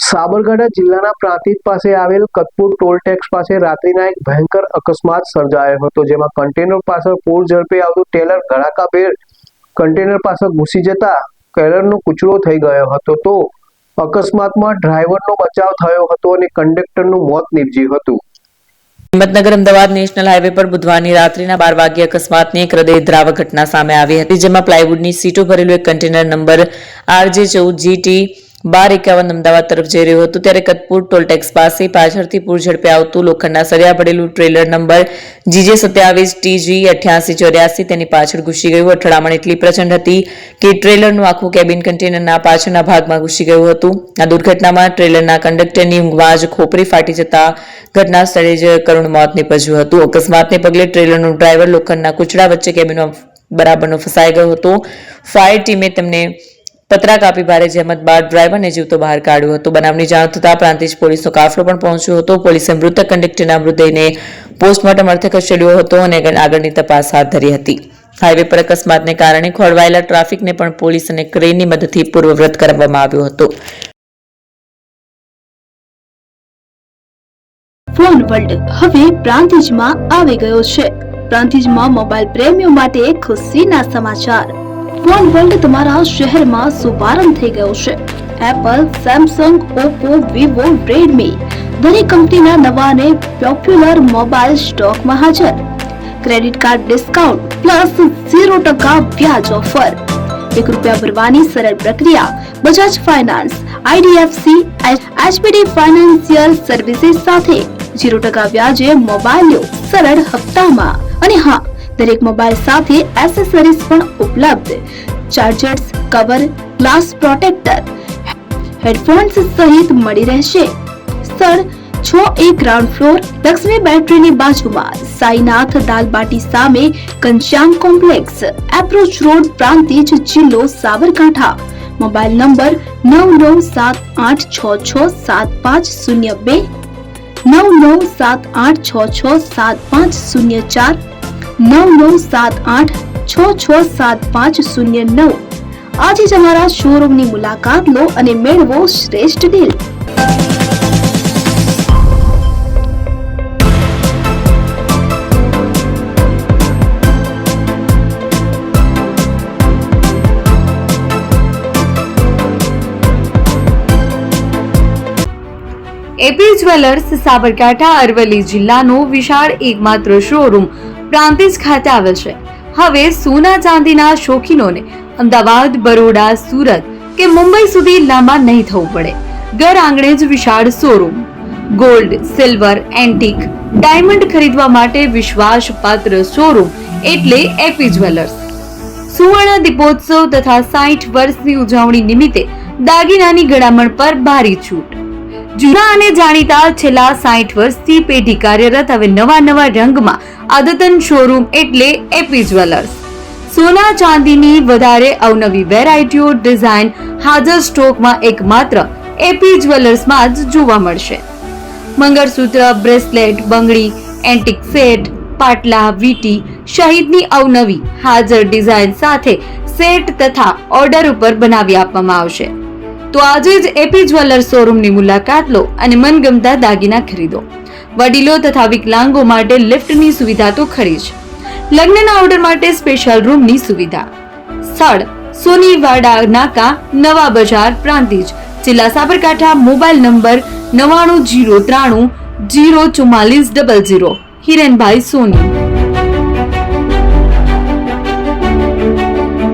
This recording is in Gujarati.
સાબરકાંઠા જિલ્લાના પ્રાંતિજ પાસે આવેલ કતપુર ટોલ ટેક્સ પાસે રાત્રિના એક ભયંકર અકસ્માત સર્જાયો હતો, જેમાં કન્ટેનર પાછળ પૂર ઝડપે આવતું ટેલર ધડાકાભેર કન્ટેનર પાછળ ઘૂસી જતા કેરરનો કૂચડો થઈ ગયો હતો। તો અકસ્માતમાં ડ્રાઈવરનો બચાવ થયો હતો અને કંડક્ટરનું મોત નીપજ્યું હતું। હિંમતનગર અમદાવાદ નેશનલ હાઈવે પર બુધવારની રાત્રિના 12 વાગ્યે અકસ્માતની એક હૃદયદ્રાવક ઘટના સામે આવી હતી, જેમાં પ્લાયવુડની સીટો ભરેલું એક કન્ટેનર નંબર RJ14GT 1251 અમદાવાદ તરફ જઈ રહ્યું હતું, ત્યારે કતપુર ટોલ ટેક્સ પાસે પાછળથી પૂર ઝડપે આવતું લોખંડના સળિયા ભરેલું ટ્રેલર નંબર GJ27TG8884 તેની પાછળ ઘૂસી ગયું। અથડામણ એટલી પ્રચંડ હતી કે ટ્રેલરનું આખું કેબિન કન્ટેનરના પાછળના ભાગમાં ઘૂસી ગયું હતું। આ દુર્ઘટનામાં ટ્રેલરના કંડક્ટરની ઊંઘમાં જ ખોપરી ફાટી જતા ઘટના સ્થળે જ કરુણ મોત નીપજ્યું હતું। અકસ્માતને પગલે ટ્રેલરનો ડ્રાઈવર લોખંડના કૂચડા વચ્ચે કેબિનમાં બરાબરનો ફસાઈ ગયો હતો। ફાયર ટીમે તેમને પતરા કાપી ભારે જહેમત બાદ ડ્રાઈવરને જીવતો બહાર કાઢ્યો હતો। બનાવની જાણ થતાં પ્રાંતિજ પોલીસનો કાફલો પણ પહોંચ્યો હતો। પોલીસે મૃતક કંડક્ટરના મૃતદેહને પોસ્ટમોર્ટમ અર્થે ખસેડ્યો હતો અને આગળની તપાસ હાથ ધરી હતી। હાઈવે પર અકસ્માતને કારણે ખોરવાયેલા ટ્રાફિકને પણ પોલીસ અને ક્રેનની મદદથી પૂર્વવૃત કરવામાં આવ્યો હતો। ફોન વર્લ્ડ હવે પ્રાંતિજમાં આવી ગયો છે। પ્રાંતિજમાં મોબાઈલ પ્રેમીઓ માટે ખુશીના સમાચાર। ફોન વર્લ્ડ તમારા શહેરમાં શુભારંભ થઈ ગયો છે। Apple, Samsung, Oppo, Vivo, Redmi દરેક કંપનીના નવા અને પોપ્યુલર મોબાઈલ સ્ટોકમાં હાજર। ક્રેડિટ કાર્ડ ડિસ્કાઉન્ટ પ્લસ 0% વ્યાજ ઓફર, ₹1 ભરવાની સરળ પ્રક્રિયા। Bajaj finance, IDFC, HPD financial services સાથે 0% વ્યાજે મોબાઈલ સરળ હપ્તામાં। અને હા, દરેક મોબાઈલ સાથે એસેસરીઝ પણ ઉપલબ્ધ। Chargers, cover, glass protractor, headphones સહિત મળી રહેશે। સ્થળ 6A ગ્રાઉન્ડ ફ્લોર, લક્ષ્મી બેટરીની બાજુમાં, સાઈનાથ દાલબાટી સામે, Ghanshyam complex, approach road, Prantij, જિલ્લો સાબરકાંઠા। Mobile number 9978667502, 9978667504, 9978667509। આજે જ અમારા શોરૂમની મુલાકાત લો અને મેળવો શ્રેષ્ઠ deal. AP jewellers Sabarkantha Aravalli જિલ્લાનો વિશાળ એકમાત્ર શોરૂમ પ્રાંતિજ ખાતે આવેલ છે। હવે સોના ચાંદીના શોખીનોને અમદાવાદ, બરોડા, સુરત કે મુંબઈ સુધી લાંબા નહીં થવું પડે। ઘર આંગણે જ વિશાળ showroom. Gold, silver, antique, diamond ખરીદવા માટે વિશ્વાસપાત્ર શોરૂમ એટલે એપી જ્વેલર્સ। સુવર્ણ દીપોત્સવ તથા 60 વર્ષની ઉજવણી નિમિત્તે દાગીનાની ગળામણ પર ભારી છૂટ। જૂના અને જાણીતા છેલ્લા 60 વર્ષથી પેઢી કાર્યરત હવે નવા રંગમાં અદ્યતન શોરૂમ એટલે એપી જ્વેલર્સ। સોના ચાંદીની વધારે અવનવી વેરાયટીઓ, ડિઝાઇન હાજર સ્ટોકમાં એકમાત્ર એપી જ્વેલર્સમાં જ જોવા મળશે। મંગળસૂત્ર, બ્રેસલેટ, બંગડી, એન્ટિક સેટ, પાટલા, વીટી સહિતની અવનવી હાજર ડિઝાઇન સાથે સેટ તથા ઓર્ડર ઉપર બનાવી આપવામાં આવશે। તો આજે જ એપી જ્વેલર્સ શોરૂમની મુલાકાત લો અને મનગમતા દાગીના ખરીદો। વડીલો તથા વિકલાંગો માટે લિફ્ટની સુવિધા તો ખરી જ, લગ્નના ઓર્ડર માટે સ્પેશિયલ રૂમની સુવિધા। સ્થળ સોનીવાડા નાકા, નવા બજાર, પ્રાંતિજ, જિલ્લા સાબરકાંઠા। Mobile number 9903304400। હિરેનભાઈ સોની।